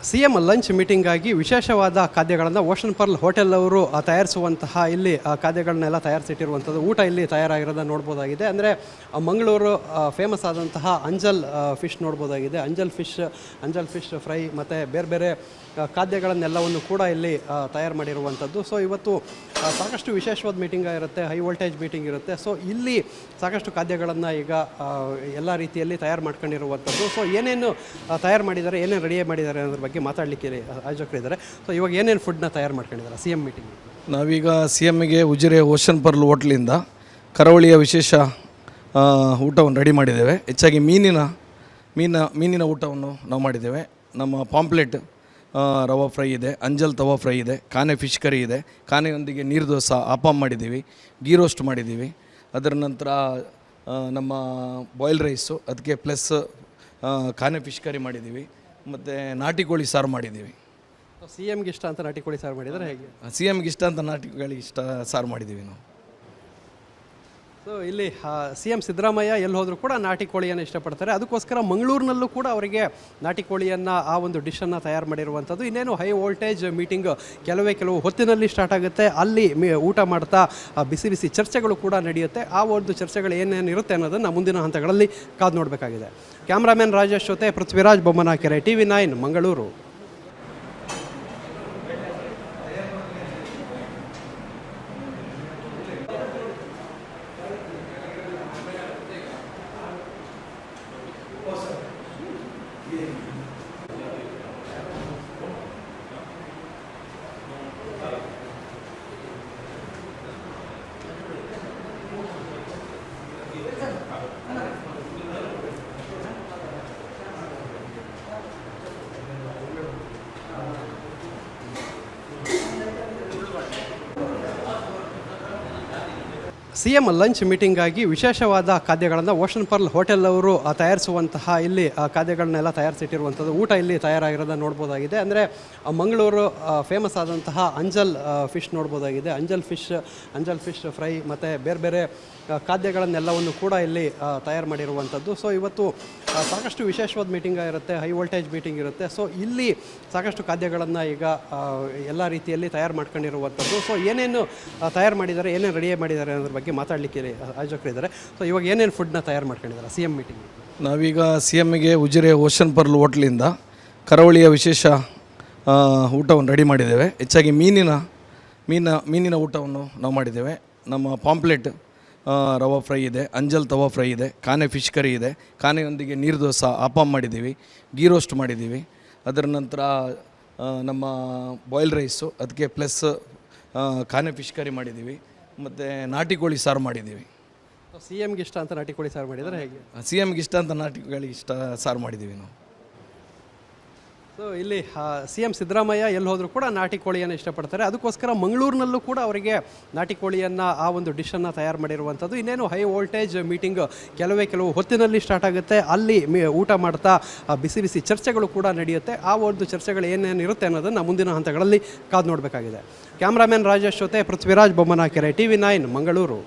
CM lunch ಮೀಟಿಂಗಾಗಿ ವಿಶೇಷವಾದ ಖಾದ್ಯಗಳನ್ನು ಓಷನ್ ಪರ್ಲ್ ಹೋಟೆಲ್ ಅವರು ತಯಾರಿಸುವಂತಹ ಇಲ್ಲಿ ಖಾದ್ಯಗಳನ್ನೆಲ್ಲ ತಯಾರಿಸಿಟ್ಟಿರುವಂಥದ್ದು ಊಟ ಇಲ್ಲಿ ತಯಾರಾಗಿರೋದನ್ನು ನೋಡ್ಬೋದಾಗಿದೆ. ಅಂದರೆ ಮಂಗಳೂರು ಫೇಮಸ್ ಆದಂತಹ ಅಂಜಲ್ ಫಿಶ್ ನೋಡ್ಬೋದಾಗಿದೆ. ಅಂಜಲ್ ಫಿಶ್ ಫ್ರೈ ಮತ್ತು ಬೇರೆ ಬೇರೆ ಖಾದ್ಯಗಳನ್ನೆಲ್ಲವನ್ನು ಕೂಡ ಇಲ್ಲಿ ತಯಾರು ಮಾಡಿರುವಂಥದ್ದು. ಸೊ ಇವತ್ತು ಸಾಕಷ್ಟು ವಿಶೇಷವಾದ ಮೀಟಿಂಗ್ ಇರುತ್ತೆ, ಹೈ ವೋಲ್ಟೇಜ್ ಮೀಟಿಂಗ್ ಇರುತ್ತೆ. ಸೊ ಇಲ್ಲಿ ಸಾಕಷ್ಟು ಖಾದ್ಯಗಳನ್ನು ಈಗ ಎಲ್ಲ ರೀತಿಯಲ್ಲಿ ತಯಾರು ಮಾಡ್ಕೊಂಡಿರುವಂಥದ್ದು. ಸೊ ಏನೇನು ತಯಾರು ಮಾಡಿದ್ದಾರೆ, ಏನೇನು ರೆಡಿ ಮಾಡಿದ್ದಾರೆ ಅನ್ನೋದ್ರ ಬಗ್ಗೆ ಮಾತಾಡಲಿಕ್ಕೆ ಆಯೋಜಕರಿದ್ದಾರೆ. ಸೊ ಇವಾಗ ಏನೇನು ಫುಡ್ನ ತಯಾರು ಮಾಡ್ಕೊಂಡಿದ್ದಾರೆ ಸಿ ಎಮ್ ಮೀಟಿಂಗ್? ನಾವೀಗ ಸಿ ಎಮ್ಮಿಗೆ ಉಜಿರೆ ಓಷನ್ ಪರ್ಲ್ ಹೋಟ್ಲಿಂದ ಕರಾವಳಿಯ ವಿಶೇಷ ಊಟವನ್ನು ರೆಡಿ ಮಾಡಿದ್ದೇವೆ. ಹೆಚ್ಚಾಗಿ ಮೀನಿನ ಊಟವನ್ನು ನಾವು ಮಾಡಿದ್ದೇವೆ. ನಮ್ಮ ಪಾಂಪ್ಲೆಟ್ ರವಾ ಫ್ರೈ ಇದೆ, ಅಂಜಲ್ ತವಾ ಫ್ರೈ ಇದೆ, ಕಾನೆ ಫಿಶ್ ಕರಿ ಇದೆ, ಕಾನೆಯೊಂದಿಗೆ ನೀರು ದೋಸೆ ಆಪಾಮ್ ಮಾಡಿದ್ದೀವಿ, ಗೀ ರೋಸ್ಟ್ ಮಾಡಿದ್ದೀವಿ. ಅದರ ನಂತರ ನಮ್ಮ ಬಾಯ್ಲ್ ರೈಸು, ಅದಕ್ಕೆ ಪ್ಲಸ್ ಕಾನೆ ಫಿಶ್ ಕರಿ ಮಾಡಿದ್ದೀವಿ, ಮತ್ತು ನಾಟಿ ಕೋಳಿ ಸಾರು ಮಾಡಿದ್ದೀವಿ. ಸಿ ಎಮ್ಗೆ ಇಷ್ಟ ಅಂತ ನಾಟಿ ಕೋಳಿ ಸಾರು ಮಾಡಿದರೆ ಹೇಗೆ? ಸಿ ಎಮ್ಗೆ ಇಷ್ಟ ಅಂತ ನಾಟಿ ಕೋಳಿ ಸಾರು ಮಾಡಿದ್ದೀವಿ ನಾವು. ಸೊ ಇಲ್ಲಿ ಸಿ ಎಮ್ ಸಿದ್ದರಾಮಯ್ಯ ಎಲ್ಲಿ ಹೋದರೂ ಕೂಡ ನಾಟಿ ಕೋಳಿಯನ್ನು ಇಷ್ಟಪಡ್ತಾರೆ. ಅದಕ್ಕೋಸ್ಕರ ಮಂಗಳೂರಿನಲ್ಲೂ ಕೂಡ ಅವರಿಗೆ ನಾಟಿ ಕೋಳಿಯನ್ನು ಆ ಒಂದು ಡಿಶನ್ನು ತಯಾರು ಮಾಡಿರುವಂಥದ್ದು. ಇನ್ನೇನು ಹೈ ವೋಲ್ಟೇಜ್ ಮೀಟಿಂಗ್ ಕೆಲವು ಹೊತ್ತಿನಲ್ಲಿ ಸ್ಟಾರ್ಟ್ ಆಗುತ್ತೆ. ಅಲ್ಲಿ ಊಟ ಮಾಡ್ತಾ ಬಿಸಿ ಬಿಸಿ ಚರ್ಚೆಗಳು ಕೂಡ ನಡೆಯುತ್ತೆ. ಆ ಒಂದು ಚರ್ಚೆಗಳು ಏನೇನಿರುತ್ತೆ ಅನ್ನೋದನ್ನು ಮುಂದಿನ ಹಂತಗಳಲ್ಲಿ ಕಾದು ನೋಡಬೇಕಾಗಿದೆ. ಕ್ಯಾಮ್ರಾಮನ್ ರಾಜೇಶ್ ಜೊತೆ Prithviraj Bommanakere, TV9 Mangaluru. CM lunch ಮೀಟಿಂಗಾಗಿ ವಿಶೇಷವಾದ ಖಾದ್ಯಗಳನ್ನು ಓಷನ್ ಪರ್ಲ್ ಹೋಟೆಲ್ ಅವರು ತಯಾರಿಸುವಂತಹ ಇಲ್ಲಿ ಖಾದ್ಯಗಳನ್ನೆಲ್ಲ ತಯಾರಿಸಿಟ್ಟಿರುವಂಥದ್ದು ಊಟ ಇಲ್ಲಿ ತಯಾರಾಗಿರೋದನ್ನು ನೋಡ್ಬೋದಾಗಿದೆ. ಅಂದರೆ ಮಂಗಳೂರು ಫೇಮಸ್ ಆದಂತಹ ಅಂಜಲ್ ಫಿಶ್ ನೋಡ್ಬೋದಾಗಿದೆ. ಅಂಜಲ್ ಫಿಶ್ ಫ್ರೈ ಮತ್ತು ಬೇರೆ ಬೇರೆ ಖಾದ್ಯಗಳನ್ನೆಲ್ಲವನ್ನು ಕೂಡ ಇಲ್ಲಿ ತಯಾರು ಮಾಡಿರುವಂಥದ್ದು. ಸೊ ಇವತ್ತು ಸಾಕಷ್ಟು ವಿಶೇಷವಾದ ಮೀಟಿಂಗ್ ಇರುತ್ತೆ, ಹೈ ವೋಲ್ಟೇಜ್ ಮೀಟಿಂಗ್ ಇರುತ್ತೆ. ಸೊ ಇಲ್ಲಿ ಸಾಕಷ್ಟು ಖಾದ್ಯಗಳನ್ನು ಈಗ ಎಲ್ಲ ರೀತಿಯಲ್ಲಿ ತಯಾರು ಮಾಡ್ಕೊಂಡಿರುವಂಥದ್ದು. ಸೊ ಏನೇನು ತಯಾರು ಮಾಡಿದ್ದಾರೆ, ಏನೇನು ರೆಡಿ ಮಾಡಿದ್ದಾರೆ ಅನ್ನೋದ್ರ ಬಗ್ಗೆ ಮಾತಾಡಲಿಕ್ಕೆ ಆಯೋಜಕರಿದ್ದಾರೆ. ಸೊ ಇವಾಗ ಏನೇನು ಫುಡ್ನ ತಯಾರು ಮಾಡ್ಕೊಂಡಿದ್ದಾರೆ ಸಿ ಎಮ್ ಮೀಟಿಂಗ್? ನಾವೀಗ ಸಿ ಎಮ್ಮಿಗೆ ಉಜಿರೆ ಓಷನ್ ಪರ್ಲ್ ಹೋಟ್ಲಿಂದ ಕರಾವಳಿಯ ವಿಶೇಷ ಊಟವನ್ನು ರೆಡಿ ಮಾಡಿದ್ದೇವೆ. ಹೆಚ್ಚಾಗಿ ಮೀನಿನ ಊಟವನ್ನು ನಾವು ಮಾಡಿದ್ದೇವೆ. ನಮ್ಮ ಪಾಂಪ್ಲೆಟ್ ರವಾ ಫ್ರೈ ಇದೆ, ಅಂಜಲ್ ತವಾ ಫ್ರೈ ಇದೆ, ಕಾನೆ ಫಿಶ್ ಕರಿ ಇದೆ, ಕಾನೆಯೊಂದಿಗೆ ನೀರು ದೋಸೆ ಆಪಾಮ್ ಮಾಡಿದ್ದೀವಿ, ಗೀ ರೋಸ್ಟ್ ಮಾಡಿದ್ದೀವಿ. ಅದರ ನಂತರ ನಮ್ಮ ಬಾಯ್ಲ್ ರೈಸು, ಅದಕ್ಕೆ ಪ್ಲಸ್ ಕಾನೆ ಫಿಶ್ ಕರಿ ಮಾಡಿದ್ದೀವಿ, ಮತ್ತು ನಾಟಿ ಕೋಳಿ ಸಾರು ಮಾಡಿದ್ದೀವಿ. ಸಿ ಎಮ್ಗೆ ಇಷ್ಟ ಅಂತ ನಾಟಿ ಕೋಳಿ ಸಾರು ಮಾಡಿದರೆ ಹೇಗೆ? ಸಿ ಎಮ್ಗೆ ಇಷ್ಟ ಅಂತ ನಾಟಿ ಕೋಳಿ ಸಾರು ಮಾಡಿದ್ದೀವಿ ನಾವು. ಸೊ ಇಲ್ಲಿ ಸಿ ಎಮ್ ಸಿದ್ದರಾಮಯ್ಯ ಎಲ್ಲಿ ಹೋದರೂ ಕೂಡ ನಾಟಿ ಕೋಳಿಯನ್ನು ಇಷ್ಟಪಡ್ತಾರೆ. ಅದಕ್ಕೋಸ್ಕರ ಮಂಗಳೂರಿನಲ್ಲೂ ಕೂಡ ಅವರಿಗೆ ನಾಟಿ ಕೋಳಿಯನ್ನು ಆ ಒಂದು ಡಿಶನ್ನು ತಯಾರು ಮಾಡಿರುವಂಥದ್ದು. ಇನ್ನೇನು ಹೈ ವೋಲ್ಟೇಜ್ ಮೀಟಿಂಗ್ ಕೆಲವು ಹೊತ್ತಿನಲ್ಲಿ ಸ್ಟಾರ್ಟ್ ಆಗುತ್ತೆ. ಅಲ್ಲಿ ಊಟ ಮಾಡ್ತಾ ಬಿಸಿ ಬಿಸಿ ಚರ್ಚೆಗಳು ಕೂಡ ನಡೆಯುತ್ತೆ. ಆ ಒಂದು ಚರ್ಚೆಗಳು ಏನೇನಿರುತ್ತೆ ಅನ್ನೋದನ್ನು ಮುಂದಿನ ಹಂತಗಳಲ್ಲಿ ಕಾದು ನೋಡಬೇಕಾಗಿದೆ. ಕ್ಯಾಮ್ರಾಮನ್ ರಾಜೇಶ್ ಜೊತೆ ಪೃಥ್ವಿರಾಜ್ ಬೊಮ್ಮನಕೆರೆ, TV9 ಮಂಗಳೂರು.